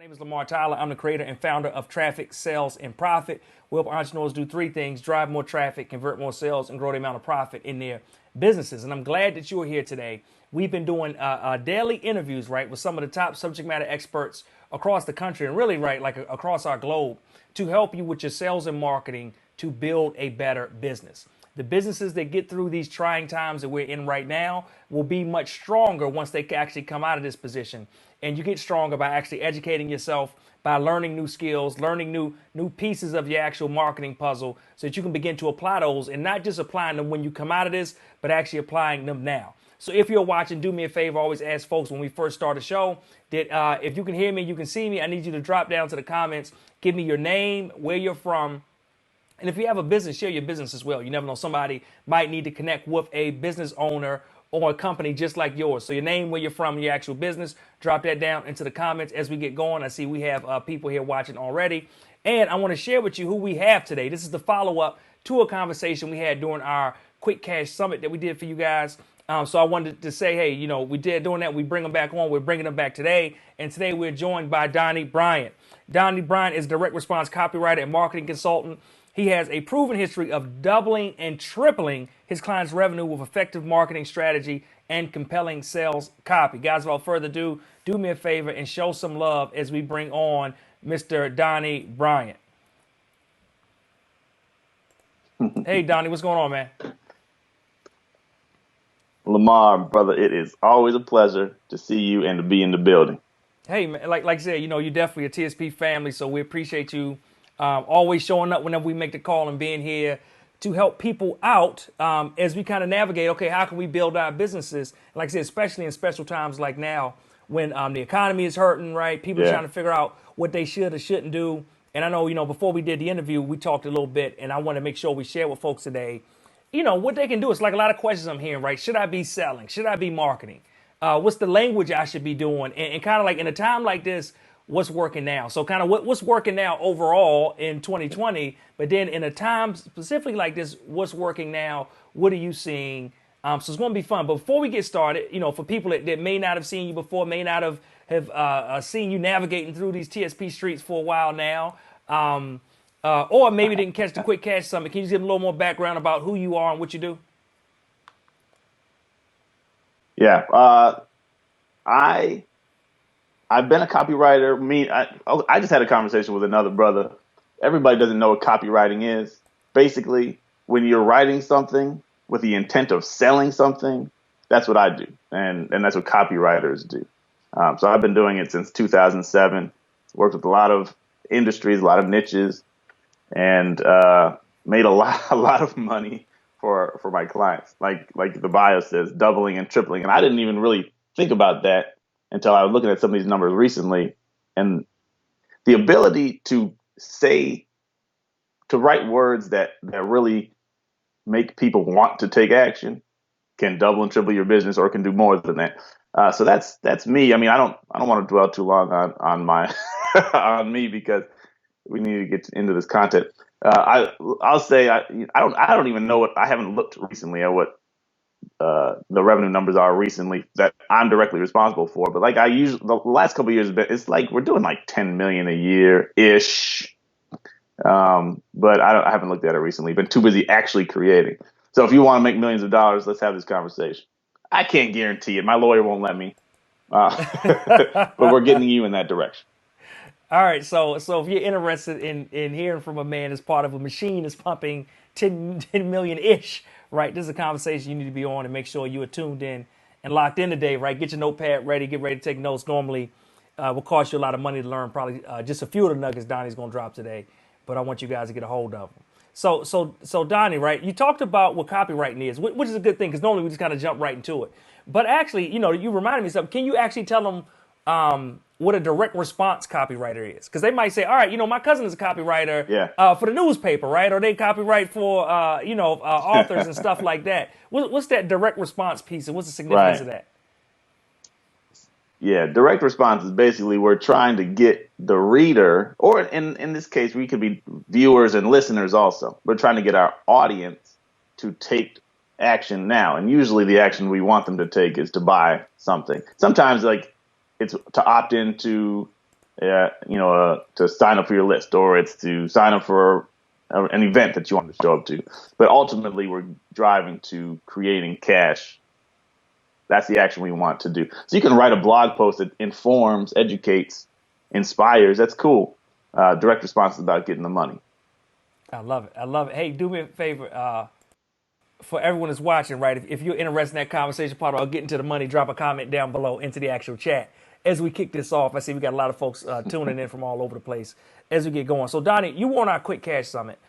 name is Lamar Tyler. I'm the creator and founder of Traffic, Sales, and Profit. We help entrepreneurs do three things: drive more traffic, convert more sales, and grow the amount of profit in their businesses. And I'm glad that you are here today. We've been doing daily interviews, right, with some of the top subject matter experts across the country and really, right, like across our globe to help you with your sales and marketing to build a better business. The businesses that get through these trying times that we're in right now will be much stronger once they actually come out of this position. And you get stronger by actually educating yourself, by learning new skills, learning new pieces of your actual marketing puzzle so that you can begin to apply those and not just applying them when you come out of this, but actually applying them now. So if you're watching, do me a favor. I always ask folks when we first start a show that if you can hear me, you can see me, I need you to drop down to the comments, give me your name, where you're from. And if you have a business, share your business as well. You never know, somebody might need to connect with a business owner or a company just like yours. So your name, where you're from, your actual business, drop that down into the comments as we get going. I see we have people here watching already. And I want to share with you who we have today. This is the follow-up to a conversation we had during our Quick Cash Summit that we did for you guys. So I wanted to say, hey, you know, we did doing that. We bring them back on. We're bringing them back today. And today we're joined by Donnie Bryant. Donnie Bryant is direct response copywriter and marketing consultant. He has a proven history of doubling and tripling his clients' revenue with effective marketing strategy and compelling sales copy. Guys, without further ado, do me a favor and show some love as we bring on Mr. Donnie Bryant. Hey, Donnie, what's going on, man? Lamar, brother, it is always a pleasure to see you and to be in the building. Hey, man, like I said, you know, you're definitely a TSP family, so we appreciate you always showing up whenever we make the call and being here to help people out as we kind of navigate, okay, how can we build our businesses? Like I said, especially in special times like now when the economy is hurting, right? People are trying to figure out what they should or shouldn't do. And I know, you know, before we did the interview, we talked a little bit, and I want to make sure we share with folks today, you know, what they can do. It's like a lot of questions I'm hearing, right? Should I be selling? Should I be marketing? What's the language I should be doing? And kind of like in a time like this, what's working now? So kind of what's working now overall in 2020, but then in a time specifically like this, what's working now? What are you seeing? So it's going to be fun. But before we get started, you know, for people that may not have seen you before, may not have seen you navigating through these TSP streets for a while now, or maybe didn't catch the Quick Cash Summit, can you just give a little more background about who you are and what you do? Yeah, I've been a copywriter. I just had a conversation with another brother. Everybody doesn't know what copywriting is. Basically, when you're writing something with the intent of selling something, that's what I do, and that's what copywriters do. So I've been doing it since 2007. Worked with a lot of industries, a lot of niches, and made a lot of money for my clients. Like the bio says, doubling and tripling. And I didn't even really think about that until I was looking at some of these numbers recently. And the ability to write words that really make people want to take action can double and triple your business, or can do more than that. So that's me. I mean, I don't want to dwell too long on my on me, because we need to get into this content. I'll say I don't even know I haven't looked recently at what the revenue numbers are recently that I'm directly responsible for. But like the last couple of years, it's like we're doing like 10 million a year ish. But I haven't looked at it recently. Been too busy actually creating. So if you want to make millions of dollars, let's have this conversation. I can't guarantee it. My lawyer won't let me. But we're getting you in that direction. All right, so if you're interested in hearing from a man as part of a machine that's pumping 10 million-ish, right, this is a conversation you need to be on, and make sure you are tuned in and locked in today, right? Get your notepad ready, get ready to take notes. Normally, will cost you a lot of money to learn, probably just a few of the nuggets Donnie's going to drop today, but I want you guys to get a hold of them. So Donnie, right, you talked about what copywriting is, which is a good thing, because normally we just kind of jump right into it. But actually, you know, you reminded me of something. Can you actually tell them what a direct response copywriter is? Because they might say, all right, you know, my cousin is a copywriter for the newspaper, right? Or they copyright for, authors and stuff like that. What's that direct response piece, and what's the significance of that? Yeah, direct response is basically we're trying to get the reader, or in this case, we could be viewers and listeners also. We're trying to get our audience to take action now. And usually the action we want them to take is to buy something. Sometimes, like, it's to opt into to sign up for your list, or it's to sign up for an event that you want to show up to. But ultimately, we're driving to creating cash. That's the action we want to do. So you can write a blog post that informs, educates, inspires. That's cool. Direct response is about getting the money. I love it. I love it. Hey, do me a favor. For everyone that's watching, right? If you're interested in that conversation part about getting to the money, drop a comment down below into the actual chat. As we kick this off, I see we got a lot of folks tuning in from all over the place as we get going. So, Donnie, you were on our Quick Cash Summit.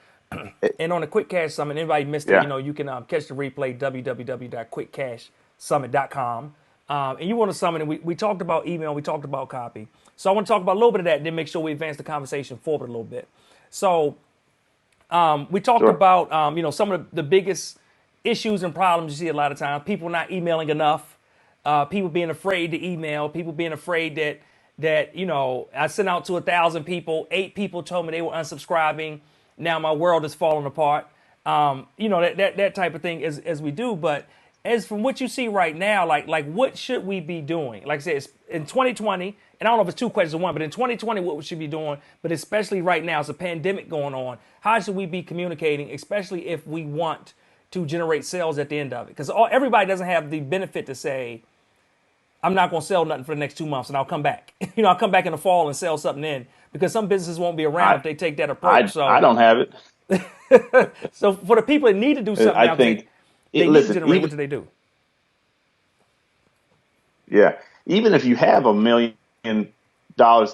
And on the Quick Cash Summit, anybody missed it, you can catch the replay, www.quickcashsummit.com. And you were on the summit, and we talked about email, we talked about copy. So I want to talk about a little bit of that, and then make sure we advance the conversation forward a little bit. So we talked about, some of the biggest issues and problems you see a lot of times. People not emailing enough, people being afraid to email, people being afraid that I sent out to 1,000 people, 8 people told me they were unsubscribing. Now my world is falling apart. That type of thing as we do. But as from what you see right now, like what should we be doing? Like I said, it's in 2020, and I don't know if it's two questions in one, but in 2020, what we should be doing, but especially right now, it's a pandemic going on. How should we be communicating, especially if we want to generate sales at the end of it? Because everybody doesn't have the benefit to say, I'm not going to sell nothing for the next 2 months and I'll come back. I'll come back in the fall and sell something in, because some businesses won't be around if they take that approach. I don't have it. So for the people that need to do something, I think they need to generate. What do they do? Yeah. Even if you have $1 million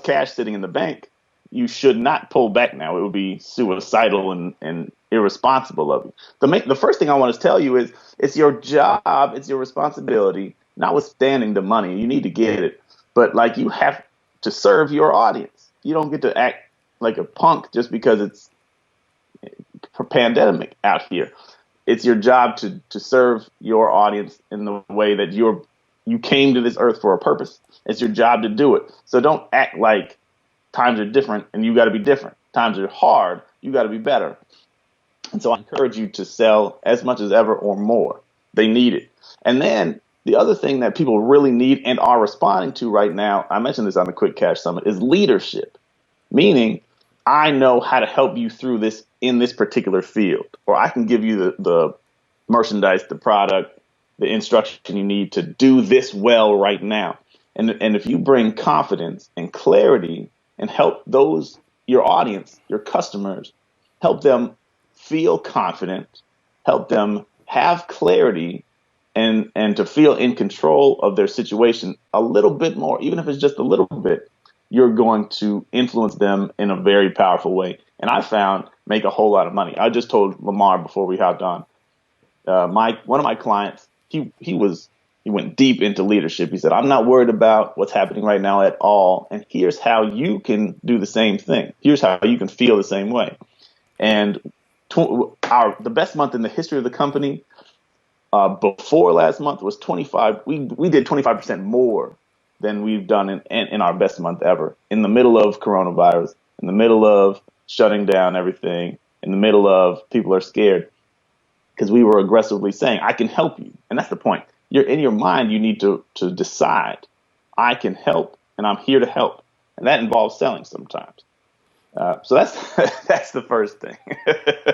cash sitting in the bank, you should not pull back now. It would be suicidal and irresponsible of you. The first thing I want to tell you is it's your job, it's your responsibility, notwithstanding the money. You need to get it. But you have to serve your audience. You don't get to act like a punk just because it's a pandemic out here. It's your job to serve your audience in the way that you came to this earth for a purpose. It's your job to do it. So don't act like times are different and you got to be different. Times are hard. You got to be better. And so I encourage you to sell as much as ever or more. They need it. And then the other thing that people really need and are responding to right now, I mentioned this on the Quick Cash Summit, is leadership. Meaning, I know how to help you through this in this particular field, or I can give you the merchandise, the product, the instruction you need to do this well right now. And if you bring confidence and clarity and help your audience, your customers, help them feel confident, help them have clarity and to feel in control of their situation a little bit more, even if it's just a little bit, you're going to influence them in a very powerful way. And I found make a whole lot of money. I just told Lamar before we hopped on, one of my clients, he went deep into leadership. He said, I'm not worried about what's happening right now at all. And here's how you can do the same thing. Here's how you can feel the same way. And the best month in the history of the company before last month was 25. We did 25% more than we've done in our best month ever, in the middle of coronavirus, in the middle of shutting down everything, in the middle of people are scared, because we were aggressively saying, I can help you. And that's the point. You're in your mind, you need to decide, I can help and I'm here to help. And that involves selling sometimes. So that's the first thing.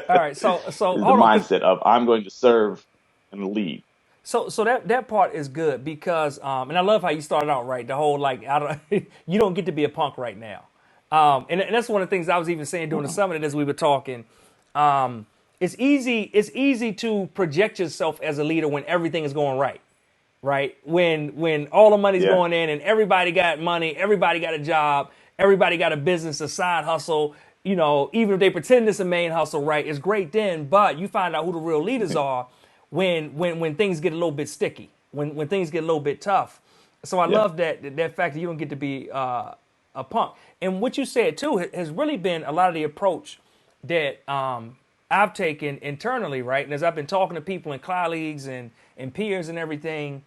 All right. So the mindset of I'm going to serve and lead. So that part is good because, and I love how you started out, right? The whole, you don't get to be a punk right now. And that's one of the things I was even saying during the summit as we were talking. It's easy to project yourself as a leader when everything is going right? When all the money's going in and everybody got money, everybody got a job, everybody got a business, a side hustle, even if they pretend it's a main hustle, right? It's great then, but you find out who the real leaders are when things get a little bit sticky, when things get a little bit tough. So I love that fact that you don't get to be a punk. And what you said too has really been a lot of the approach that I've taken internally, right? And as I've been talking to people and colleagues and peers and everything,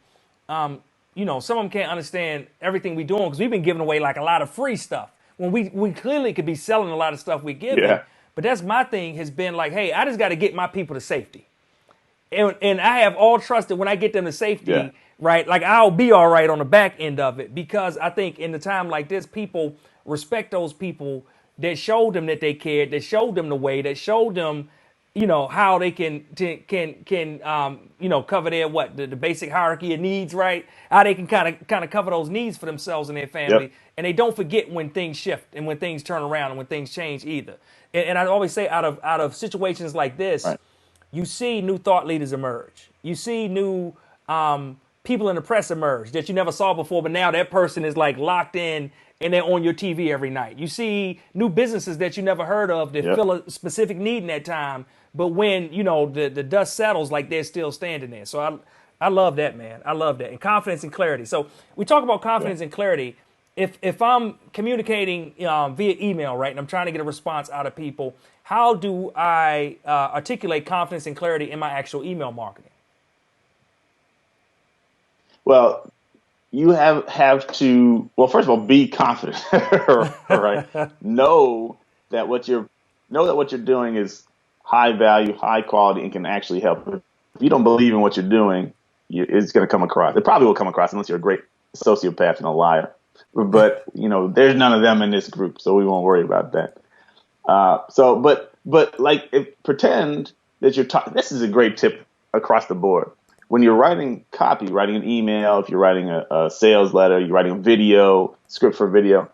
some of them can't understand everything we're doing because we've been giving away a lot of free stuff when we clearly could be selling a lot of stuff we give them. But that's my thing has been hey, I just got to get my people to safety. And I have all trust that when I get them to safety, right, I'll be all right on the back end of it, because I think in the time like this, people respect those people that showed them that they cared, that showed them the way, that showed them, how they can cover their the basic hierarchy of needs, right? How they can kind of cover those needs for themselves and their Yep. family, and they don't forget when things shift and when things turn around and when things change either. And I always say, out of situations like this, Right. you see new thought leaders emerge. You see new people in the press emerge that you never saw before, but now that person is like locked in and they're on your TV every night. You see new businesses that you never heard of that Yep. fill a specific need in that time, but when the dust settles, like they're still standing there. So I love that, man. I love that. And confidence and clarity. So we talk about confidence Yeah. and clarity. If I'm communicating via email, right, and I'm trying to get a response out of people, how do I articulate confidence and clarity in my actual email marketing? Well, you have to, well, first of all, be confident, right? Know that what you're doing is high value, high quality, and can actually help. If you don't believe in what you're doing, it's going to come across. It probably will come across unless you're a great sociopath and a liar. But there's none of them in this group, so we won't worry about that. But like, pretend that you're talking. This is a great tip across the board. When you're writing copy, writing an email, if you're writing a sales letter, you're writing a video, script for video,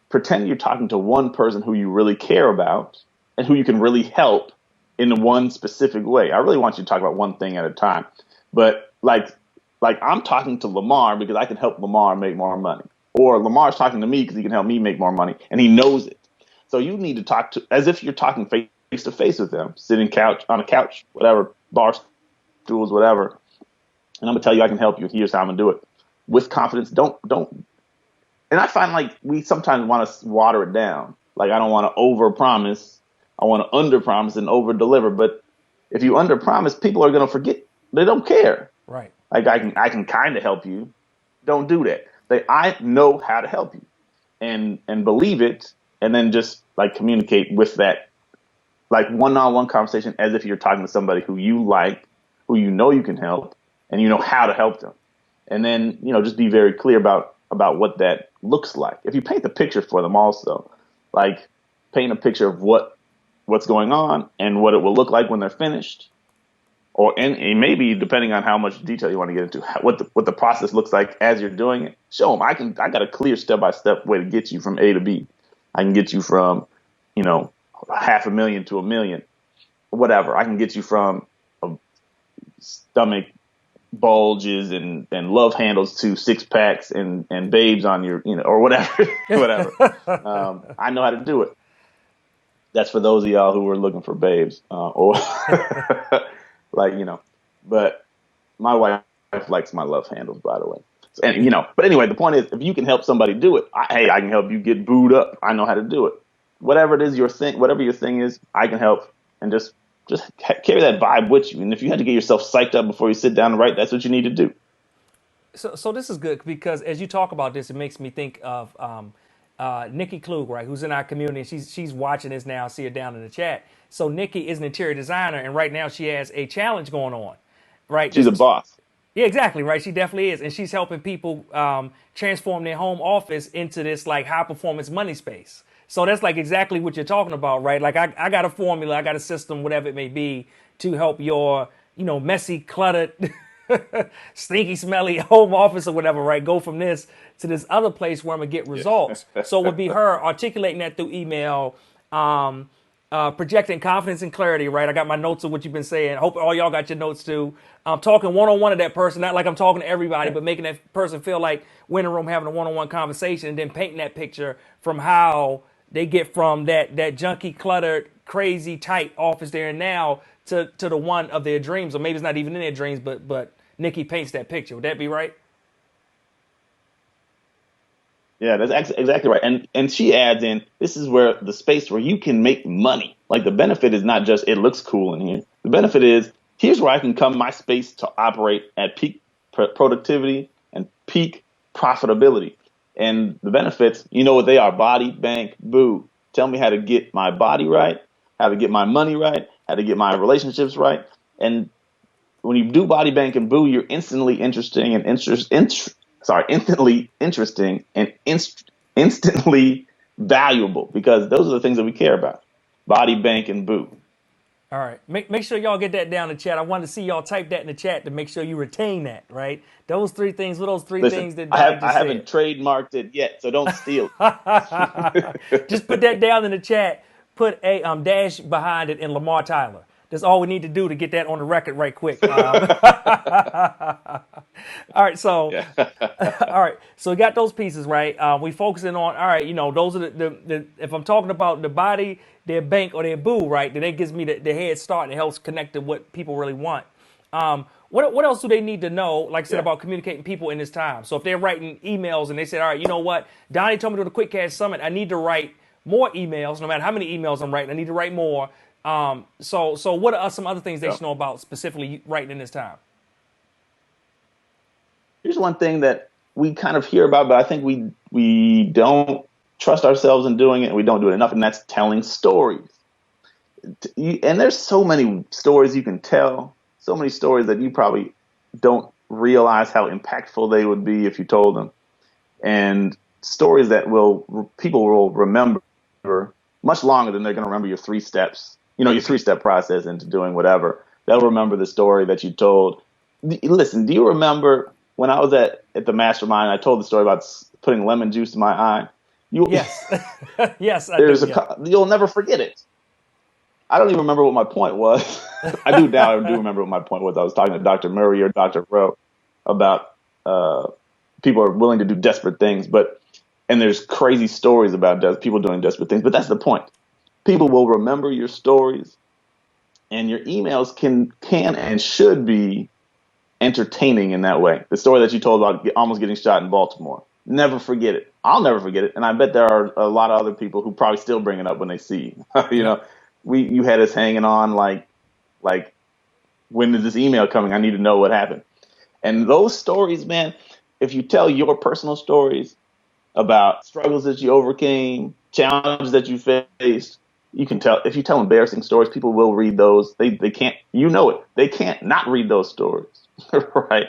pretend you're talking to one person who you really care about and who you can really help in one specific way. I really want you to talk about one thing at a time. But like I'm talking to Lamar because I can help Lamar make more money. Or Lamar's talking to me because he can help me make more money, and he knows it. So you need to talk to as if you're talking face to face with them, sitting on a couch, whatever, bar stools, whatever. And I'm gonna tell you I can help you. Here's how I'm gonna do it. With confidence. Don't. And I find like we sometimes want to water it down. Like I don't want to overpromise. I want to underpromise and overdeliver. But if you underpromise, people are gonna forget. They don't care. Right. Like I can kind of help you. Don't do that. I know how to help you, and believe it, and then just like communicate with that, like one-on-one conversation as if you're talking to somebody who you like, who you know you can help, and you know how to help them. And then just be very clear about what that looks like. If you paint the picture for them, also, like paint a picture of what's going on and what it will look like when they're finished. And maybe depending on how much detail you want to get into, what the process looks like as you're doing it. Show them I got a clear step-by-step way to get you from A to B. I can get you from $500,000 to $1 million, whatever. I can get you from a stomach bulges and love handles to six packs and babes on your or whatever whatever. I know how to do it. That's for those of y'all who are looking for babes or. But my wife likes my love handles, by the way. But anyway, the point is, if you can help somebody do it, I can help you get booed up. I know how to do it. Whatever it is whatever your thing is, I can help, and just carry that vibe with you. And if you had to get yourself psyched up before you sit down and write, that's what you need to do. So this is good because as you talk about this, it makes me think of Nikki Klug, right, who's in our community. She's watching this now. I see her down in the chat. So Nikki is an interior designer, and right now she has a challenge going on, right? She's a boss. Yeah, exactly, right. She definitely is, and she's helping people transform their home office into this like high performance money space. So that's like exactly what you're talking about, right? Like I got a formula, I got a system, whatever it may be, to help your messy, cluttered, stinky, smelly home office or whatever, right? Go from this to this other place where I'm gonna get results. So it would be her articulating that through email, projecting confidence and clarity, right? I got my notes of what you've been saying. I hope all y'all got your notes too. I'm talking one-on-one to that person, not like I'm talking to everybody, but making that person feel like we're in a room having a one-on-one conversation, and then painting that picture from how they get from that junky, cluttered, crazy, tight office they're in now to the one of their dreams, or maybe it's not even in their dreams, but Nikki paints that picture. Would that be right? Yeah, that's exactly right. And she adds in, this is where the space where you can make money. Like the benefit is not just it looks cool in here. The benefit is here's where I can come my space to operate at peak productivity and peak profitability. And the benefits, you know what they are: body, bank, boo. Tell me how to get my body right, how to get my money right, how to get my relationships right. And when you do body, bank, and boo, you're instantly interesting and instantly interesting and instantly valuable because those are the things that we care about. Body, bank, and boo. All right. Make sure y'all get that down in the chat. I wanted to see y'all type that in the chat to make sure you retain that, right? Those three things, what those three Listen, things that I Donnie have I just haven't said. trademarked it yet, so don't steal Just it. put that down in the chat. Put a dash behind it in Lamar Tyler. That's all we need to do to get that on the record right quick. All right, so Yeah. all right, so we got those pieces right. We focusing on all right. Those are the if I'm talking about the body, their bank, or their boo, right? Then that gives me the head start and it helps connect to what people really want. What else do they need to know, like I said, Yeah. about communicating people in this time? So if they're writing emails and they said, all right, you know what, Donnie told me to the Quick Cash Summit, I need to write more emails, no matter how many emails I'm writing, I need to write more. So what are some other things they Yeah. should know about specifically writing in this time? Here's one thing that we kind of hear about, but I think we don't trust ourselves in doing it, and we don't do it enough, and that's telling stories. And there's so many stories you can tell, so many stories that you probably don't realize how impactful they would be if you told them. And stories that people will remember much longer than they're going to remember your 3 steps, your 3-step process into doing whatever. They'll remember the story that you told. Listen, do you remember when I was at the mastermind, I told the story about putting lemon juice in my eye? Yes. Yes, I do. Yeah. You'll never forget it. I don't even remember what my point was. I do now. I do remember what my point was. I was talking to Dr. Murray or Dr. Rowe about people are willing to do desperate things, and there's crazy stories about people doing desperate things. But that's the point. People will remember your stories, and your emails can and should be entertaining in that way. The story that you told about almost getting shot in Baltimore. Never forget it. I'll never forget it, and I bet there are a lot of other people who probably still bring it up when they see you. Yep. You had us hanging on like when is this email coming? I need to know what happened. And those stories, man, if you tell your personal stories about struggles that you overcame, challenges that you faced, you can tell. If you tell embarrassing stories, people will read those. They can't, it. They can't not read those stories, right?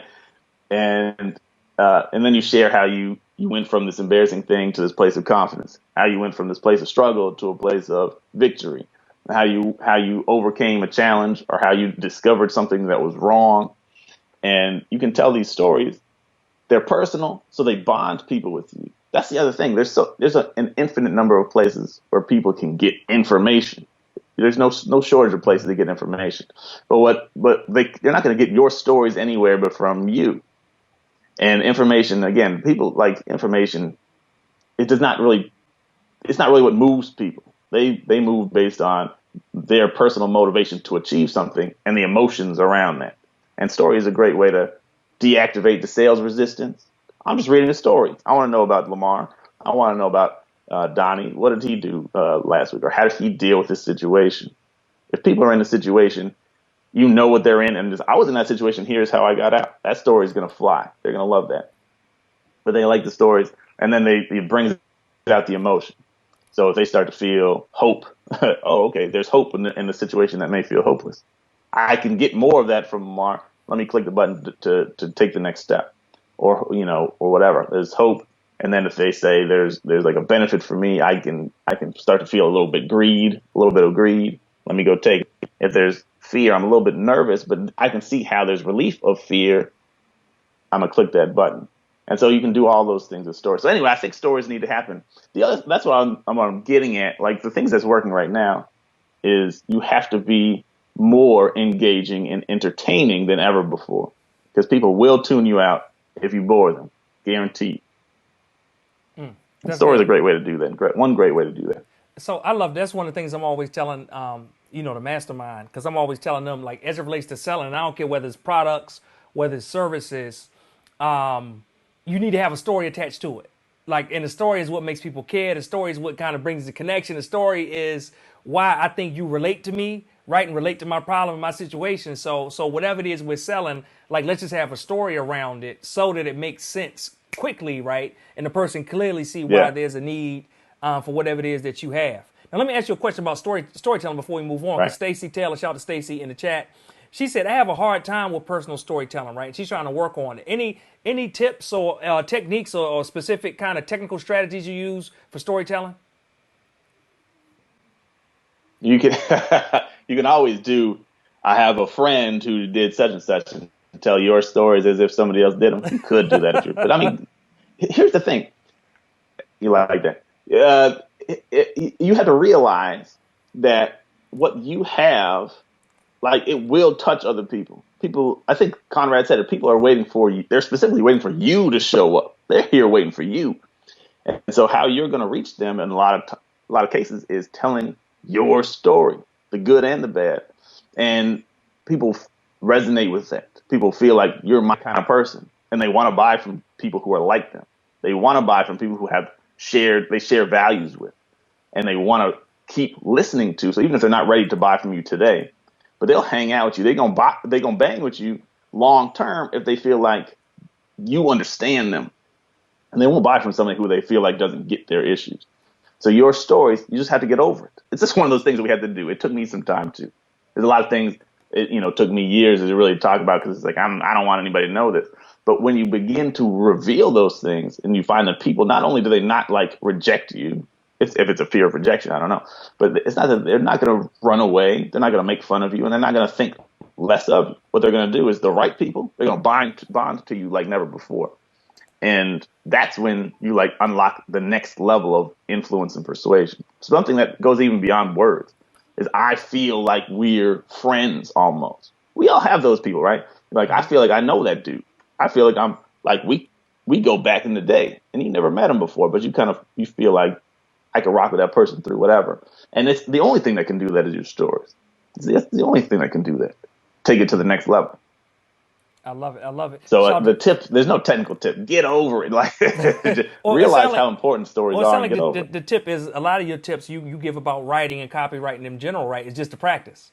And then you share how you went from this embarrassing thing to this place of confidence, how you went from this place of struggle to a place of victory, how you overcame a challenge or how you discovered something that was wrong. And you can tell these stories. They're personal, so they bond people with you. That's the other thing. There's an infinite number of places where people can get information. There's no shortage of places to get information. But they're not going to get your stories anywhere but from you. And information, again, people like information. It's not really what moves people. They move based on their personal motivation to achieve something and the emotions around that. And story is a great way to deactivate the sales resistance. I'm just reading a story. I want to know about Lamar. I want to know about Donnie. What did he do last week? Or how did he deal with this situation? If people are in a situation, you know what they're in. And I was in that situation. Here's how I got out. That story is going to fly. They're going to love that. But they like the stories. And then it brings out the emotion. So if they start to feel hope, oh, okay, there's hope in the situation that may feel hopeless. I can get more of that from Lamar. Let me click the button to take the next step, or whatever. There's hope, and then if they say there's like a benefit for me, I can start to feel a little bit of greed. Let me go take it. If there's fear, I'm a little bit nervous, but I can see how there's relief of fear. I'm gonna click that button, and so you can do all those things with stories. So anyway, I think stories need to happen. That's what I'm getting at. Like the things that's working right now is you have to be more engaging and entertaining than ever before, because people will tune you out if you bore them, guaranteed. Story is a great way to do that. One great way to do that. So I love that's one of the things I'm always telling the mastermind, because I'm always telling them, like, as it relates to selling, and I don't care whether it's products, whether it's services, you need to have a story attached to it. Like, and the story is what makes people care. The story is what kind of brings the connection. The story is why I think you relate to me, right, and relate to my problem and my situation. So whatever it is we're selling, like, let's just have a story around it so that it makes sense quickly, right, and the person clearly see why there's a need for whatever it is that you have. Now, let me ask you a question about storytelling before we move on. Because Right. Stacy Taylor, shout out to Stacy in the chat. She said, I have a hard time with personal storytelling, right? She's trying to work on it. Any tips or techniques or specific kind of technical strategies you use for storytelling? You can you can always do. I have a friend who did such and such, and tell your stories as if somebody else did them. You could do that if you. But I mean, here's the thing. You like that? You have to realize that what you have, like, it will touch other people. People, I think Conrad said it. People are waiting for you. They're specifically waiting for you to show up. They're here waiting for you. And so, how you're going to reach them in a lot of cases is telling your story, the good and the bad, and people resonate with that. People feel like you're my kind of person, and they want to buy from people who are like them. They want to buy from people who they share values with, and they want to keep listening to. So even if they're not ready to buy from you today, but they'll hang out with you. They're gonna bang with you long term if they feel like you understand them, and they won't buy from somebody who they feel like doesn't get their issues. So your stories, you just have to get over it. It's just one of those things that we have to do. It took me some time too. There's a lot of things it took me years to really talk about, because it's like I don't want anybody to know this. But when you begin to reveal those things, and you find that people, not only do they not like reject you, if it's a fear of rejection, I don't know, but it's not that they're not going to run away, they're not going to make fun of you, and they're not going to think less of you. What they're going to do is, the right people, they're going to bond to you like never before. And that's when you like unlock the next level of influence and persuasion. Something that goes even beyond words is, I feel like we're friends almost. We all have those people, right? Like, I feel like I know that dude. I feel like I'm like, we go back in the day, and you never met him before, but you feel like I could rock with that person through whatever. And it's the only thing that can do that is your stories. It's the only thing that can do that. Take it to the next level. I love it. I love it. So the tip, there's no technical tip. Get over it. Like, realize how important stories are. And get over it. The tip is, a lot of your tips you give about writing and copywriting in general, right? Is just to practice,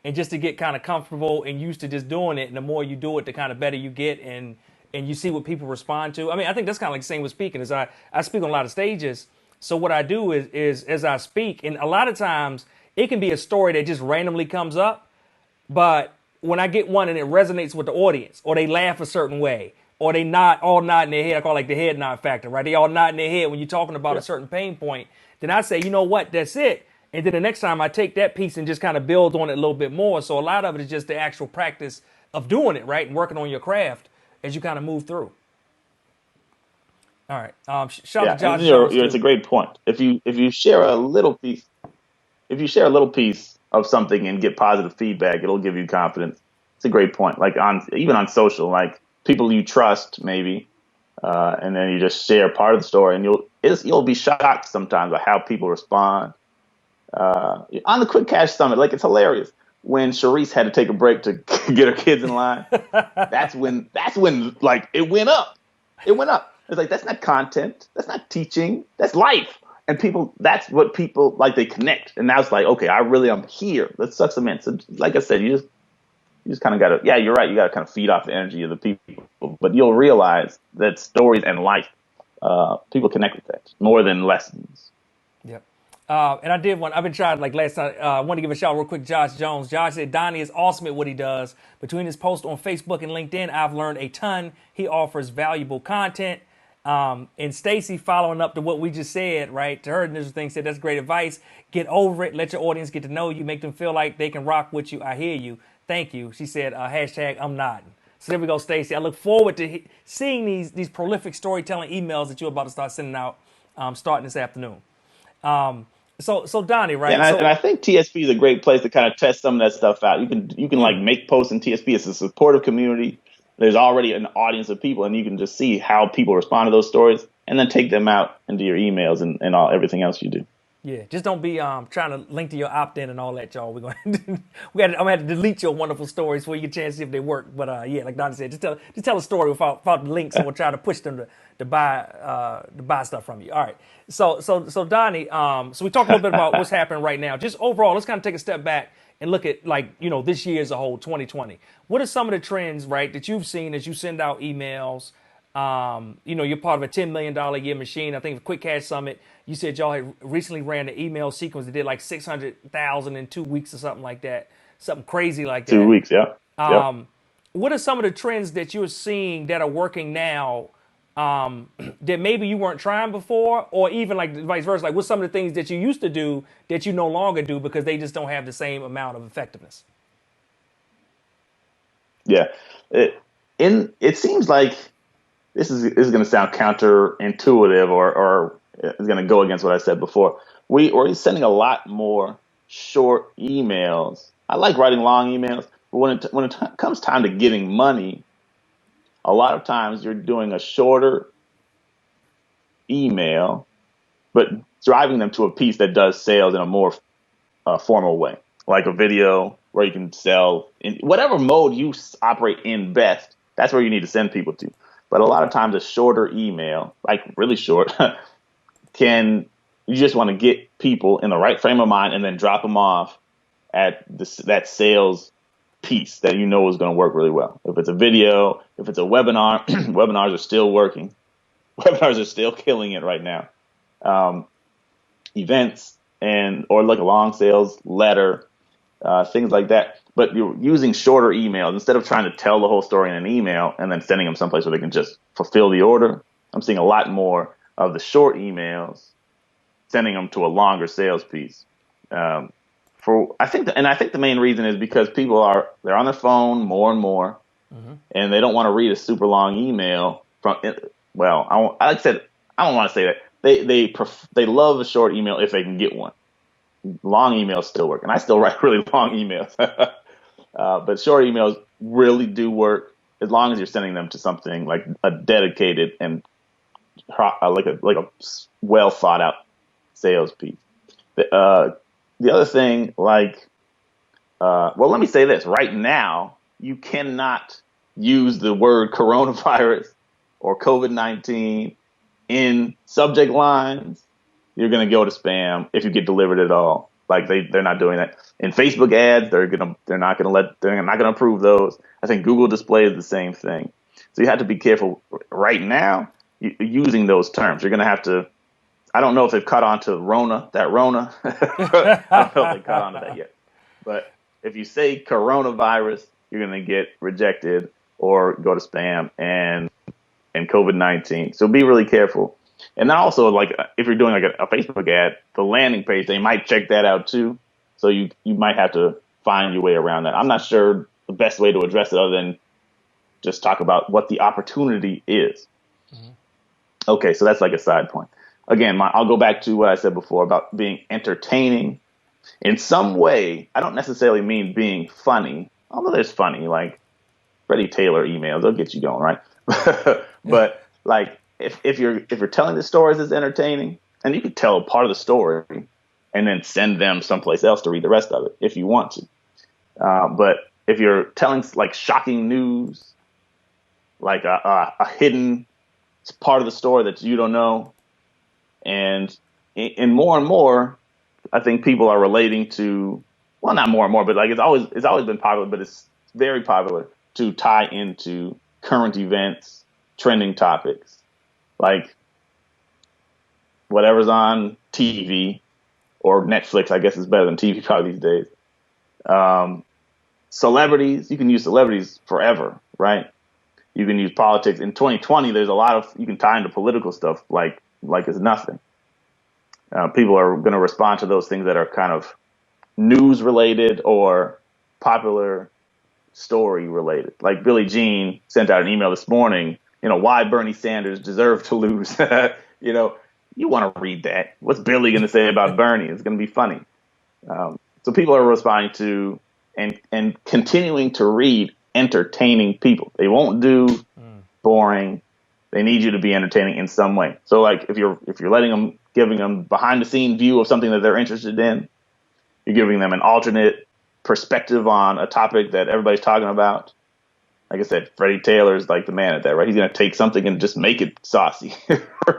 and just to get kind of comfortable and used to just doing it. And the more you do it, the kind of better you get, and you see what people respond to. I mean, I think that's kind of like the same with speaking. As I speak on a lot of stages. So what I do is as I speak, and a lot of times it can be a story that just randomly comes up, but when I get one and it resonates with the audience, or they laugh a certain way, or they all nod in their head, I call it like the head nod factor, right? They all nod in their head when you're talking about a certain pain point. Then I say, you know what, that's it. And then the next time I take that piece and just kind of build on it a little bit more. So a lot of it is just the actual practice of doing it, right? And working on your craft as you kind of move through. All right. Shout out to Josh. It's a great point. If you share a little piece, of something and get positive feedback, it'll give you confidence. It's a great point. Like, even on social, like, people you trust maybe, and then you just share part of the story, and you'll be shocked sometimes by how people respond. On the Quick Cash Summit, like, it's hilarious when Sharice had to take a break to get her kids in line. That's when like it went up. It went up. It's like, that's not content. That's not teaching. That's life. And that's what people like. They connect. And now it's like, okay, I really am here. Let's suck some in. So, like I said, you just kind of got to, yeah, you're right. You got to kind of feed off the energy of the people. But you'll realize that stories and life, people connect with that more than lessons. Yep. And I've been trying, like, last time, I want to give a shout real quick, Josh Jones. Josh said Donnie is awesome at what he does. Between his posts on Facebook and LinkedIn, I've learned a ton. He offers valuable content. And Stacy, following up to what we just said, right, to her initial thing, said, that's great advice. Get over it. Let your audience get to know you. Make them feel like they can rock with you. I hear you. Thank you. She said, hashtag I'm nodding. So there we go, Stacy. I look forward to seeing these prolific storytelling emails that you're about to start sending out starting this afternoon. So Donnie, right? And I think TSP is a great place to kind of test some of that stuff out. You can like make posts in TSP. It's a supportive community. There's already an audience of people, and you can just see how people respond to those stories, and then take them out into your emails and everything else you do. Yeah, just don't be trying to link to your opt-in and all that, y'all. I'm gonna have to delete your wonderful stories before you get a chance to see if they work. But yeah, like Donnie said, just tell a story without the links, and we'll try to push them to buy stuff from you. All right. So Donnie, so we talked a little bit about what's happening right now. Just overall, let's kind of take a step back and look at, like, this year as a whole, 2020. What are some of the trends, right, that you've seen as you send out emails? You're part of a $10 million a year machine. I think the Quick Cash Summit, you said y'all had recently ran an email sequence that did like 600,000 in 2 weeks or something like that. something crazy like 2 weeks. Yeah. Yep. that. What are some of the trends that you're seeing that are working now that maybe you weren't trying before, or even like vice versa? Like, what's some of the things that you used to do that you no longer do because they just don't have the same amount of effectiveness? Yeah. It seems like this is going to sound counterintuitive or is going to go against what I said before. We're sending a lot more short emails. I like writing long emails, but when it comes time to getting money, a lot of times you're doing a shorter email, but driving them to a piece that does sales in a more formal way, like a video where you can sell in whatever mode you operate in best. That's where you need to send people to. But a lot of times, a shorter email, like really short, you just want to get people in the right frame of mind and then drop them off at that sales piece that you know is going to work really well. If it's a video, if it's a webinar, webinars are still working. Webinars are still killing it right now. Events or like a long sales letter, things like that. But you're using shorter emails instead of trying to tell the whole story in an email and then sending them someplace where they can just fulfill the order. I'm seeing a lot more of the short emails, sending them to a longer sales piece. I think the main reason is because they're on their phone more and more, and they don't want to read a super long email from. Well, like I said, I don't want to say that they love a short email if they can get one. Long emails still work, and I still write really long emails. But short emails really do work as long as you're sending them to something like a dedicated and like a well thought out sales piece. The other thing, let me say this. Right now, you cannot use the word coronavirus or COVID-19 in subject lines. You're going to go to spam if you get delivered at all. Like they're not doing that. In Facebook ads, they're not going to approve those. I think Google Display is the same thing. So you have to be careful right now using those terms. You're going to have to. I don't know if they've caught on to Rona. I don't know if they caught on to that yet. But if you say coronavirus, you're going to get rejected or go to spam and COVID-19. So be really careful. And then also, like, if you're doing like a Facebook ad, the landing page, they might check that out too. So you might have to find your way around that. I'm not sure the best way to address it other than just talk about what the opportunity is. Mm-hmm. Okay, so that's like a side point. Again, I'll go back to what I said before about being entertaining. In some way, I don't necessarily mean being funny, although there's funny, like Freddie Taylor emails, they'll get you going, right? But like if you're telling the stories as entertaining, and you could tell part of the story and then send them someplace else to read the rest of it if you want to. But if you're telling like shocking news, like a hidden part of the story that you don't know, and more, I think people are relating to, well, not more and more, but like it's always been popular, but it's very popular to tie into current events, trending topics, like whatever's on TV or Netflix. I guess is better than TV probably these days. Celebrities, you can use celebrities forever, right? You can use politics. In 2020, there's a lot of, you can tie into political stuff like it's nothing. People are going to respond to those things that are kind of news related or popular story related. Like Billie Jean sent out an email this morning, why Bernie Sanders deserved to lose. You want to read that. What's Billy going to say about Bernie? It's going to be funny. So people are responding to and continuing to read entertaining people. They won't do boring. They need you to be entertaining in some way. So like if you're giving them behind the scene view of something that they're interested in, you're giving them an alternate perspective on a topic that everybody's talking about. Like I said, Freddie Taylor is like the man at that, right? He's going to take something and just make it saucy,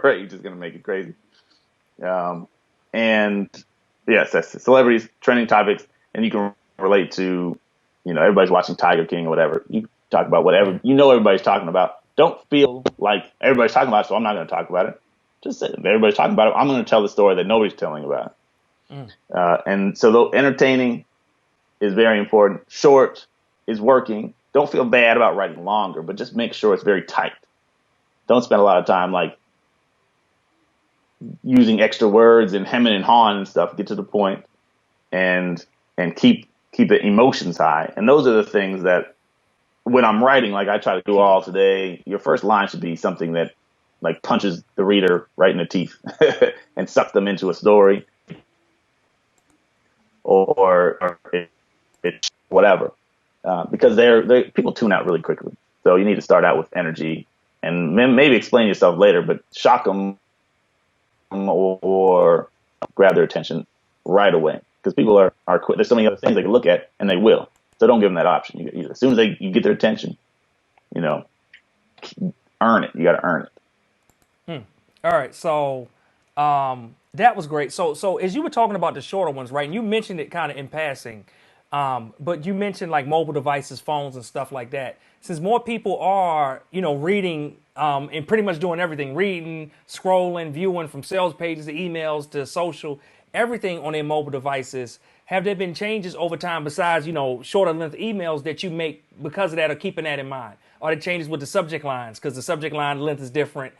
right? He's just going to make it crazy. And yes, that's celebrities, trending topics, and you can relate to, everybody's watching Tiger King or whatever. You talk about whatever, everybody's talking about. Don't feel like everybody's talking about it, so I'm not going to talk about it. Just say, if everybody's talking about it, I'm going to tell the story that nobody's telling about. And so though entertaining, is very important. Short is working. Don't feel bad about writing longer, but just make sure it's very tight. Don't spend a lot of time like using extra words and hemming and hawing and stuff. Get to the point and keep the emotions high. And those are the things that when I'm writing, like I try to do all today, your first line should be something that like punches the reader right in the teeth and sucks them into a story or whatever. Because people tune out really quickly. So you need to start out with energy and maybe explain yourself later, but shock them or grab their attention right away. Because people are quick. There's so many other things they can look at, and they will. So don't give them that option. As soon as you get their attention, earn it. You got to earn it. All right. So that was great. So as you were talking about the shorter ones, right? And you mentioned it kind of in passing, but you mentioned like mobile devices, phones, and stuff like that. Since more people are, reading and pretty much doing everything, reading, scrolling, viewing from sales pages to emails to social, everything on their mobile devices. Have there been changes over time besides, shorter length emails that you make because of that or keeping that in mind? Are there changes with the subject lines because the subject line length is different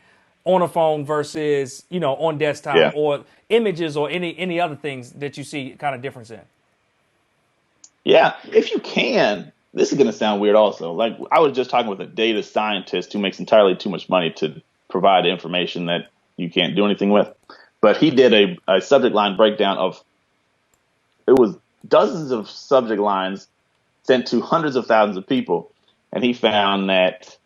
on a phone versus, on desktop or images or any other things that you see kind of difference in? Yeah, if you can, this is going to sound weird also. Like I was just talking with a data scientist who makes entirely too much money to provide information that you can't do anything with. But he did a subject line breakdown of, it was dozens of subject lines sent to hundreds of thousands of people. And he found that,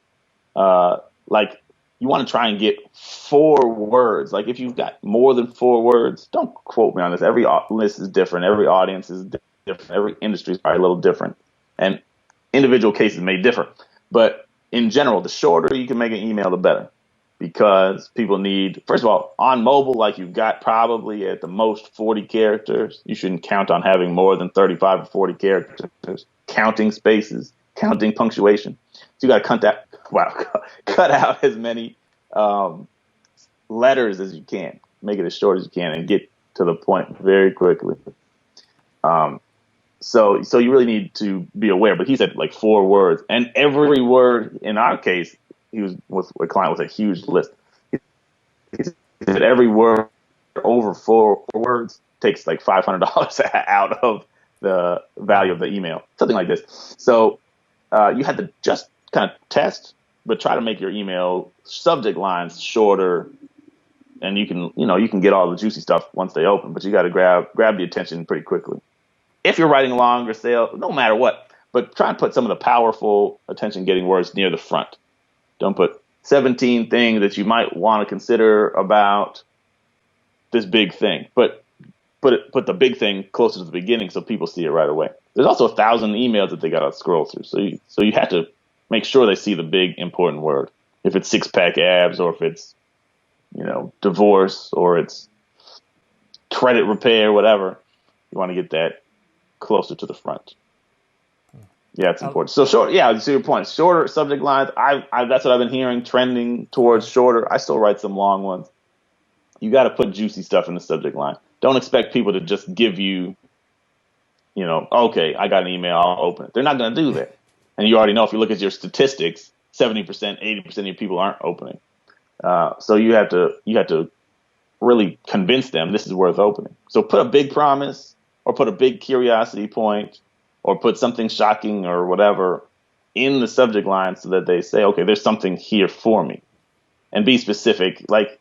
like, you want to try and get 4 words. Like, if you've got more than 4 words, don't quote me on this. Every list is different. Every audience is different. Every industry is probably a little different. And individual cases may differ. But in general, the shorter you can make an email, the better. Because people need, first of all, on mobile, like you've got probably at the most 40 characters. You shouldn't count on having more than 35 or 40 characters. Counting spaces, counting punctuation. So you got to cut out as many letters as you can. Make it as short as you can and get to the point very quickly. So you really need to be aware. But he said like 4 words, and every word in our case. He was with a client with a huge list. He said every word over 4 words takes like $500 out of the value of the email, something like this. So you had to just kind of test, but try to make your email subject lines shorter, and you can get all the juicy stuff once they open. But you got to grab the attention pretty quickly. If you're writing longer sales, no matter what, but try and put some of the powerful attention-getting words near the front. Don't put 17 things that you might want to consider about this big thing, but put the big thing closer to the beginning so people see it right away. There's also 1,000 emails that they got to scroll through, so you have to make sure they see the big important word. If it's 6-pack abs, or if it's divorce, or it's credit repair, whatever, you want to get that closer to the front. Yeah, it's important. So short. Yeah, to your point, shorter subject lines. That's what I've been hearing, trending towards shorter. I still write some long ones. You got to put juicy stuff in the subject line. Don't expect people to just give you, okay, I got an email, I'll open it. They're not going to do that. And you already know, if you look at your statistics, 70%, 80% of your people aren't opening. So you have to really convince them this is worth opening. So put a big promise, or put a big curiosity point, or put something shocking or whatever in the subject line so that they say, okay, there's something here for me. And be specific. Like,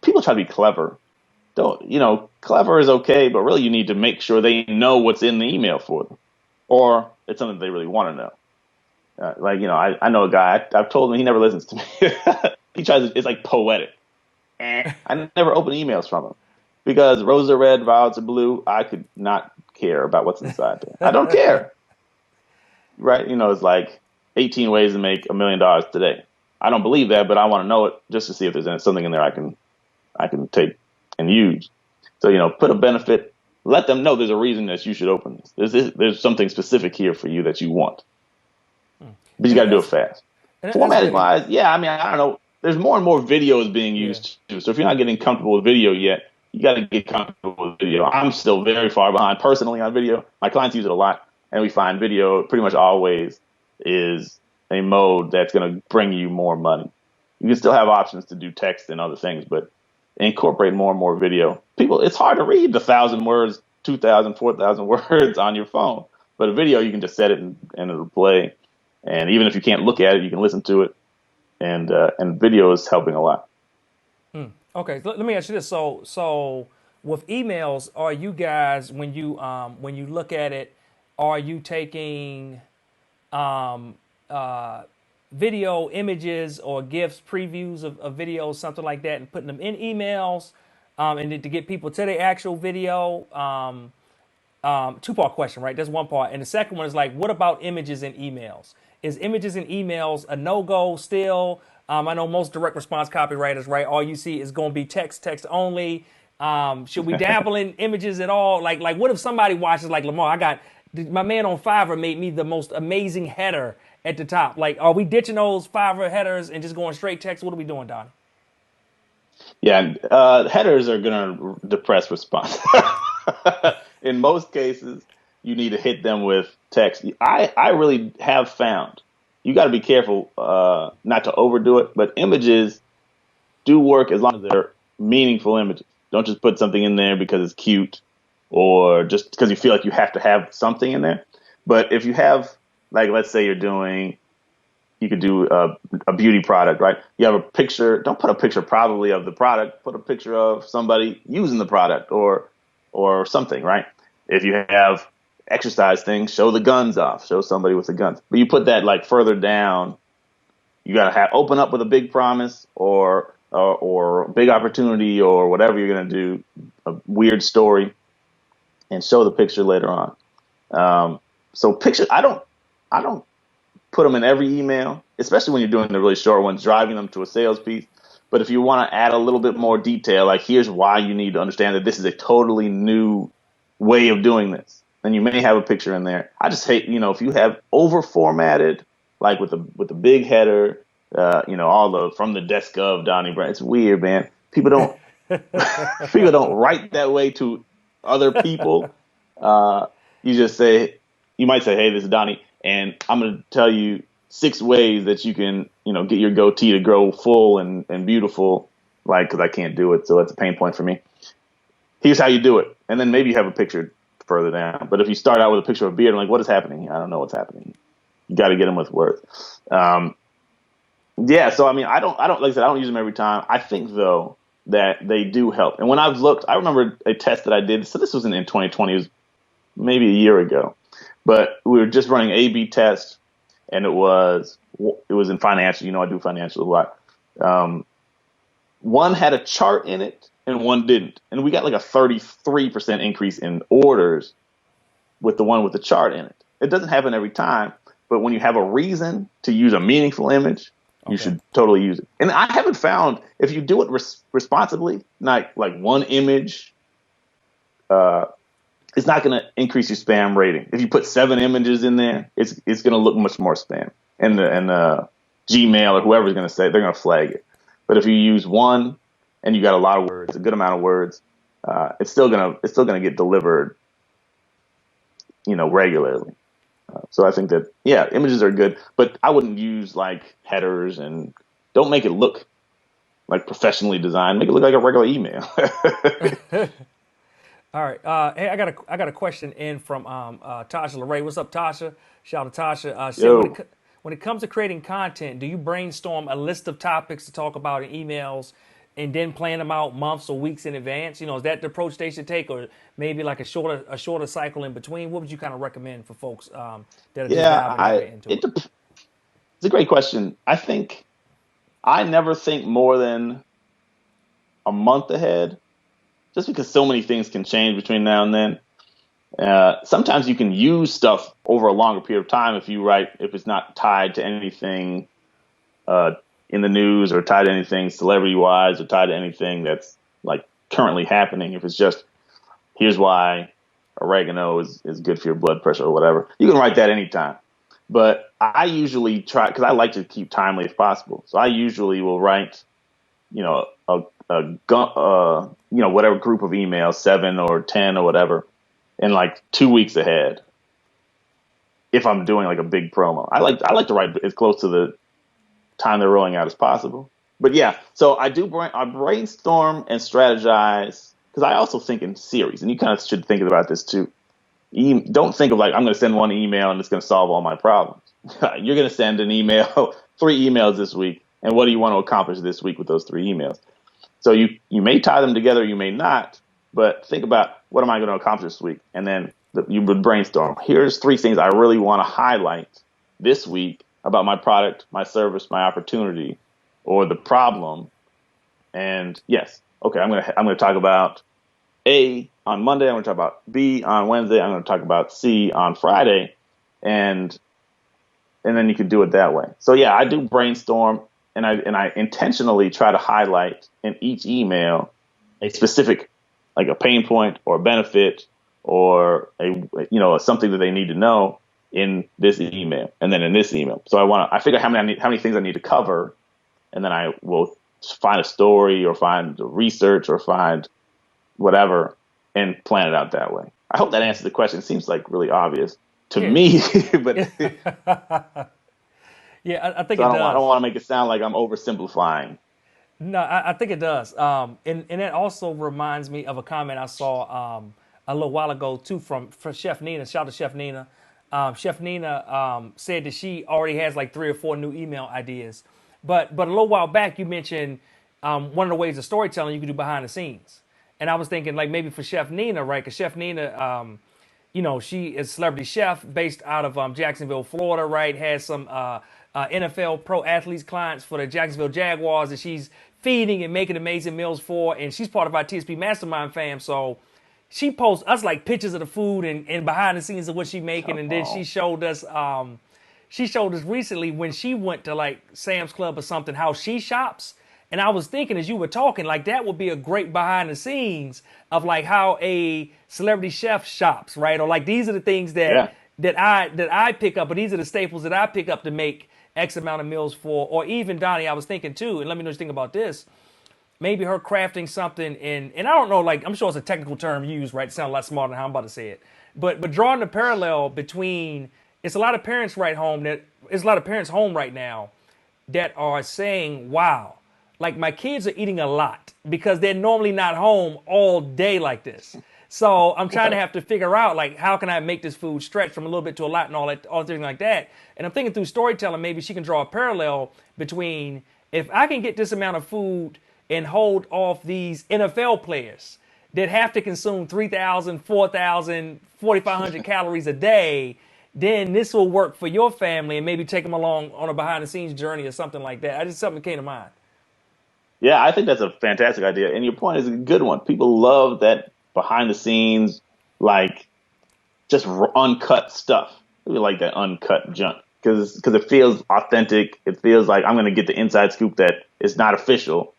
people try to be clever. Clever is okay, but really you need to make sure they know what's in the email for them. Or it's something they really want to know. I know a guy, I've told him, he never listens to me. It's like poetic. I never open emails from him. Because roses are red, violets are blue, I could not care about what's inside there. I don't care. Right? It's like 18 ways to make $1 million today. I don't believe that, but I want to know it just to see if there's something in there I can take and use. So, put a benefit. Let them know there's a reason that you should open this. There's something specific here for you that you want. But you got to do it fast. Formatting wise, I don't know. There's more and more videos being used too. So if you're not getting comfortable with video yet, you got to get comfortable with video. I'm still very far behind personally on video. My clients use it a lot. And we find video pretty much always is a mode that's going to bring you more money. You can still have options to do text and other things, but incorporate more and more video. People, it's hard to read the 1,000 words, 2,000, 4,000 words on your phone. But a video, you can just set it and it'll play. And even if you can't look at it, you can listen to it. And video is helping a lot. Okay, let me ask you this. So with emails, are you guys when you look at it, are you taking video images or GIFs, previews of videos, something like that, and putting them in emails, and then to get people to the actual video? Two-part question, right? That's one part. And the second one is like, what about images in emails? Is images in emails a no-go still? I know most direct response copywriters, right? All you see is going to be text only. Should we dabble in images at all? Like what if somebody watches like Lamar? My man on Fiverr made me the most amazing header at the top. Like, are we ditching those Fiverr headers and just going straight text? What are we doing, Donnie? Yeah, headers are going to depress response. In most cases, you need to hit them with text. I really have found you got to be careful not to overdo it, but images do work as long as they're meaningful images. Don't just put something in there because it's cute or just because you feel like you have to have something in there. But if you have, like, let's say you could do a beauty product, right? You have a picture. Don't put a picture probably of the product. Put a picture of somebody using the product or something, right? If you have exercise things, show the guns off. Show somebody with the guns. But you put that like further down. You got to open up with a big promise or big opportunity or whatever you're going to do, a weird story, and show the picture later on. So pictures, I don't put them in every email, especially when you're doing the really short ones, driving them to a sales piece. But if you want to add a little bit more detail, like here's why you need to understand that this is a totally new way of doing this, then you may have a picture in there. I just hate, if you have over formatted, like with the big header, all the from the desk of Donnie Bryant. It's weird, man. People don't write that way to other people. You might say, hey, this is Donnie, and I'm going to tell you 6 ways that you can, get your goatee to grow full and beautiful, like, because I can't do it. So that's a pain point for me. Here's how you do it. And then maybe you have a picture further down. But if you start out with a picture of a beard, I'm like, what is happening? I don't know what's happening. You got to get them with words. Yeah. So, I mean, I don't, like I said, I don't use them every time. I think though that they do help. And when I've looked, I remember a test that I did. So this wasn't in 2020, it was maybe a year ago, but we were just running A/B tests. And it was in financial. I do financial a lot. One had a chart in it, and one didn't. And we got like a 33% increase in orders with the one with the chart in it. It doesn't happen every time, but when you have a reason to use a meaningful image, you should totally use it. And I haven't found, if you do it responsibly, not like one image, it's not going to increase your spam rating. If you put 7 images in there, it's going to look much more spam. And Gmail or whoever's going to say, they're going to flag it. But if you use one and you got a lot of words, a good amount of words, it's still going to get delivered, regularly. So I think that, yeah, images are good, but I wouldn't use like headers and don't make it look like professionally designed. Make it look like a regular email. All right. Hey, I got a question in from Tasha LeRae. What's up, Tasha? Shout out to Tasha. Said, when it comes to creating content, do you brainstorm a list of topics to talk about in emails and then plan them out months or weeks in advance? Is that the approach they should take, or maybe like a shorter cycle in between? What would you kind of recommend for folks that are just diving into it? It's a great question. I think I never think more than a month ahead, just because so many things can change between now and then. Sometimes you can use stuff over a longer period of time if it's not tied to anything in the news or tied to anything celebrity-wise or tied to anything that's like currently happening. If it's just, here's why oregano is good for your blood pressure or whatever, you can write that anytime. But I usually try, because I like to keep timely if possible. So I usually will write, whatever group of emails, 7 or 10 or whatever, in like 2 weeks ahead. if I'm doing like a big promo. I like to write as close to the time they're rolling out as possible. But yeah, so I brainstorm and strategize because I also think in series, and you kind of should think about this too. Don't think of like I'm going to send one email and it's going to solve all my problems. You're going to send an email, 3 emails this week, and what do you want to accomplish this week with those 3 emails? So you may tie them together, you may not, but think about what am I going to accomplish this week, and then you would brainstorm. Here's 3 things I really want to highlight this week about my product, my service, my opportunity, or the problem. And yes, okay, I'm gonna talk about A on Monday. I'm gonna talk about B on Wednesday. I'm gonna talk about C on Friday, and then you can do it that way. So yeah, I do brainstorm, and I intentionally try to highlight in each email a specific, like a pain point or a benefit or something that they need to know in this email, and then in this email. So I figure how many things I need to cover, and then I will find a story or find research or find whatever and plan it out that way. I hope that answers the question. It seems like really obvious to me, but yeah, I think so it does. I don't want to make it sound like I'm oversimplifying. No, I think it does. And that also reminds me of a comment I saw a little while ago too from Chef Nina. Shout out to Chef Nina. Chef Nina said that she already has like 3 or 4 new email ideas. But a little while back, you mentioned one of the ways of storytelling you can do behind the scenes. And I was thinking like maybe for Chef Nina, right? Because Chef Nina, she is a celebrity chef based out of Jacksonville, Florida, right? Has some NFL pro athletes clients for the Jacksonville Jaguars that she's feeding and making amazing meals for. And she's part of our TSP Mastermind fam. So she posts us like pictures of the food and behind the scenes of what she's making. And then she showed us recently when she went to like Sam's Club or something, how she shops. And I was thinking as you were talking, like that would be a great behind the scenes of like how a celebrity chef shops, right? Or like these are the things that I pick up, but these are the staples that I pick up to make X amount of meals for. Or even Donnie, I was thinking too, and let me know what you think about this. Maybe her crafting something and I don't know, like I'm sure it's a technical term used, right? It sounds a lot smarter than how I'm about to say it. But drawing the parallel between it's a lot of parents home right now that are saying, wow, like my kids are eating a lot because they're normally not home all day like this. So I'm trying to have to figure out like how can I make this food stretch from a little bit to a lot and all things like that. And I'm thinking through storytelling, maybe she can draw a parallel between if I can get this amount of food and hold off these NFL players that have to consume 3,000, 4,000, 4,500 calories a day, then this will work for your family and maybe take them along on a behind the scenes journey or something like that. I just something that came to mind. Yeah, I think that's a fantastic idea. And your point is a good one. People love that behind the scenes, like just uncut stuff. We like that uncut junk because it feels authentic. It feels like I'm going to get the inside scoop that is not official.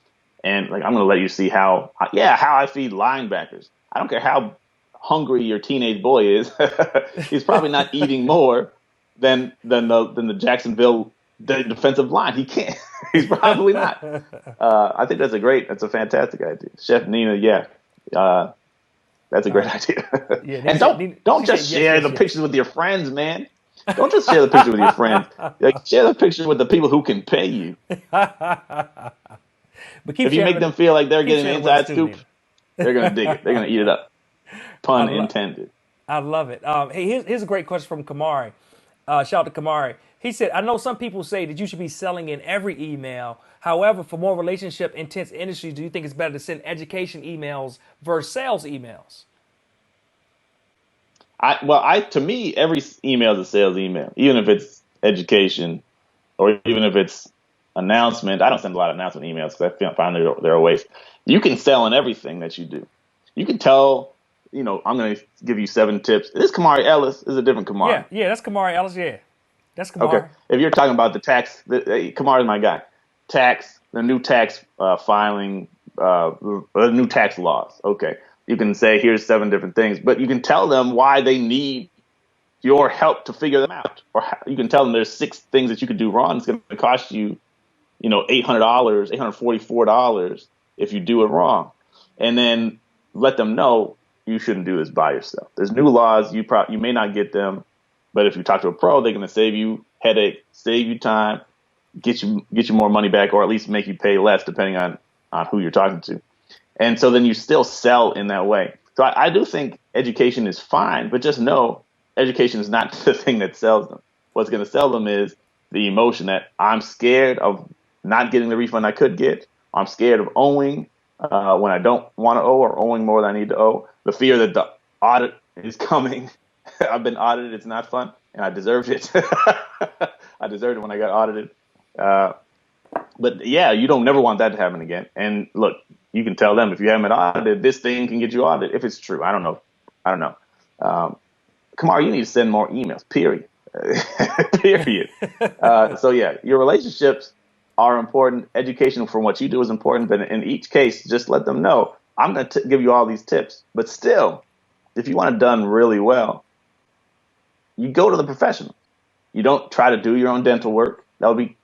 And like I'm going to let you see how I feed linebackers. I don't care how hungry your teenage boy is. He's probably not eating more than the Jacksonville defensive line. He can't. He's probably not. I think that's a fantastic idea. Chef Nina, that's a great idea. Yeah, and don't just share the pictures with your friends, man. Don't just share the picture with your friends. Like, share the picture with the people who can pay you. But if you make them feel like they're getting an inside scoop, they're going to dig it. They're going to eat it up. Pun intended. I love it. Hey, here's a great question from Kamari. Shout out to Kamari. He said, I know some people say that you should be selling in every email. However, for more relationship intense industries, do you think it's better to send education emails versus sales emails? To me, every email is a sales email, even if it's education or even if it's announcement. I don't send a lot of announcement emails because I find they're a waste. You can sell in everything that you do. You can tell, I'm going to give you 7 tips. This Kamari Ellis is a different Kamari. Yeah, that's Kamari Ellis. Yeah, that's Kamari. Okay, if you're talking about the tax, Kamari is my guy. The new tax filing, the new tax laws. Okay, you can say here's 7 different things, but you can tell them why they need your help to figure them out. Or you can tell them there's 6 things that you could do wrong. It's going to cost you, $800, $844 if you do it wrong, and then let them know you shouldn't do this by yourself. There's new laws. You may not get them. But if you talk to a pro, they're going to save you headache, save you time, get you more money back, or at least make you pay less, depending on who you're talking to. And so then you still sell in that way. So I do think education is fine, but just know education is not the thing that sells them. What's going to sell them is the emotion that I'm scared of not getting the refund I could get. I'm scared of owing when I don't want to owe, or owing more than I need to owe. The fear that the audit is coming. I've been audited. It's not fun, and I deserved it. I deserved it when I got audited. But yeah, you don't never want that to happen again. And look, you can tell them, if you haven't been audited, this thing can get you audited. If it's true, I don't know. Kamar, you need to send more emails. Period. Period. So yeah, your relationships are important. Education from what you do is important. But in each case, just let them know, I'm going to give you all these tips. But still, if you want it done really well, you go to the professional. You don't try to do your own dental work. That would be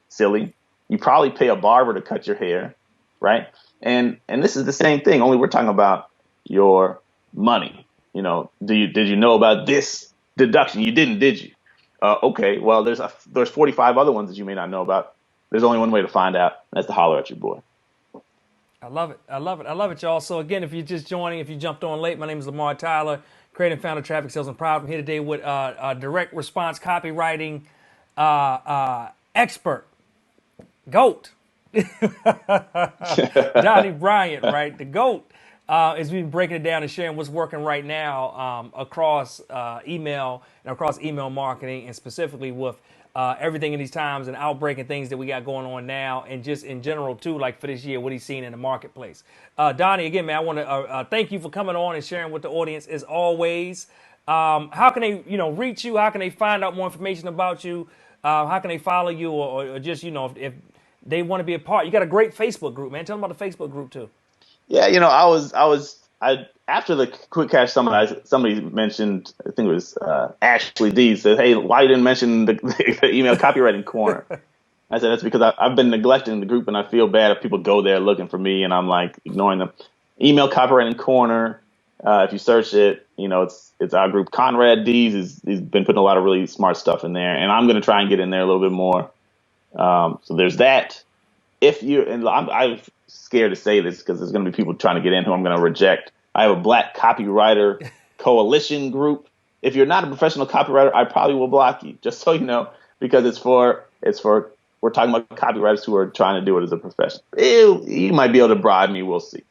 silly. You probably pay a barber to cut your hair, right? And this is the same thing, only we're talking about your money. You know, did you know about this deduction? You didn't, did you? Okay, well, there's 45 other ones that you may not know about. There's only one way to find out, and that's to holler at your boy. I love it, y'all. So again, if you're just joining, if you jumped on late, my name is Lamar Tyler, creator and founder of Traffic Sales and Profit. I'm here today with direct response copywriting expert, GOAT, Donnie Bryant, right? The GOAT. As we've been breaking it down and sharing what's working right now across email and across email marketing, and specifically with everything in these times and outbreak and things that we got going on now, and just in general too, like for this year, what he's seen in the marketplace. Donnie, again, man, I want to thank you for coming on and sharing with the audience as always. How can they, reach you? How can they find out more information about you? How can they follow you, or just, if they want to be a part? You got a great Facebook group, man. Tell them about the Facebook group too. Yeah, I after the Quick Cash Summit, somebody mentioned, I think it was Ashley D, said, "Hey, why you didn't mention the email copywriting corner?" I said, "That's because I've been neglecting the group, and I feel bad if people go there looking for me, and I'm like ignoring them." Email copywriting corner. If you search it, it's our group. Conrad Dees he's been putting a lot of really smart stuff in there, and I'm going to try and get in there a little bit more. So there's that. I'm scared to say this because there's going to be people trying to get in who I'm going to reject. I have a Black Copywriter Coalition group. If you're not a professional copywriter, I probably will block you, just so you know, because it's for we're talking about copywriters who are trying to do it as a profession. You might be able to bribe me, we'll see.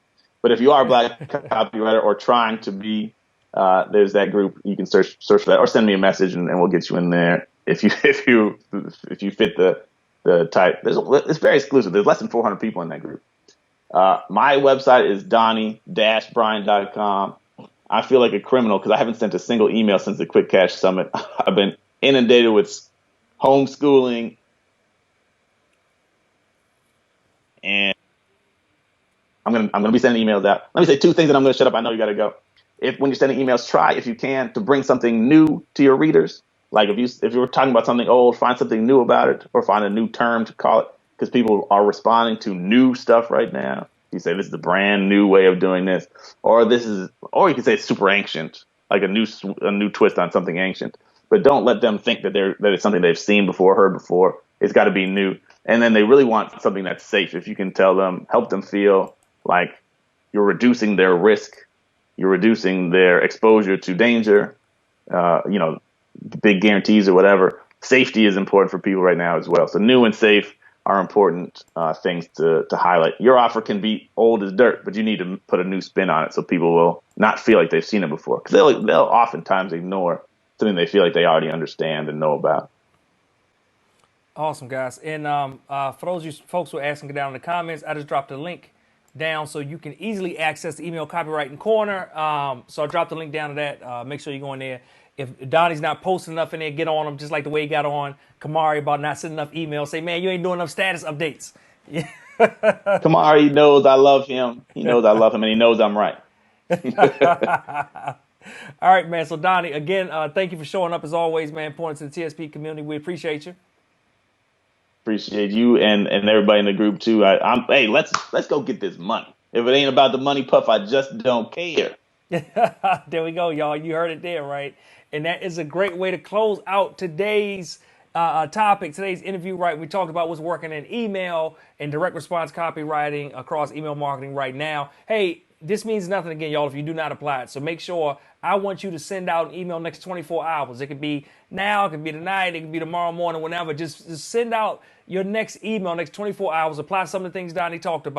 But if you are a Black copywriter or trying to be, there's that group. You can search for that, or send me a message, and we'll get you in there. If you fit the type. It's very exclusive. There's less than 400 people in that group. My website is donnie-bryant.com. I feel like a criminal because I haven't sent a single email since the Quick Cash Summit. I've been inundated with homeschooling, and I'm gonna be sending emails out. Let me say two things, and I'm gonna shut up. I know you gotta go. When you're sending emails, try, if you can, to bring something new to your readers. Like if you were talking about something old, find something new about it, or find a new term to call it, because people are responding to new stuff right now. You say this is a brand new way of doing this, or you can say it's super ancient, like a new twist on something ancient. But don't let them think that it's something they've seen before, heard before. It's got to be new. And then they really want something that's safe. If you can help them feel like you're reducing their risk, you're reducing their exposure to danger, big guarantees or whatever. Safety is important for people right now as well. So new and safe are important things to highlight. Your offer can be old as dirt, but you need to put a new spin on it so people will not feel like they've seen it before. Because they'll oftentimes ignore something they feel like they already understand and know about. Awesome, guys. And for those of you folks who are asking down in the comments, I just dropped a link down so you can easily access the email copywriting corner. So I dropped the link down to that. Make sure you go in there. If Donnie's not posting enough in there, get on him, just like the way he got on Kamari about not sending enough emails. Say, man, you ain't doing enough status updates. Kamari knows I love him. He knows I love him, and he knows I'm right. All right, man. So, Donnie, again, thank you for showing up as always, man, pointing to the TSP community. We appreciate you. Appreciate you and everybody in the group, too. Hey, let's go get this money. If it ain't about the money, Puff, I just don't care. There we go, y'all. You heard it there, right? And that is a great way to close out today's topic, today's interview, right? We talked about what's working in email and direct response copywriting across email marketing right now. Hey, this means nothing again, y'all, if you do not apply it. So make sure I want you to send out an email next 24 hours. It could be now, it could be tonight, it could be tomorrow morning, whenever. Just send out your next email next 24 hours. Apply some of the things Donnie talked about.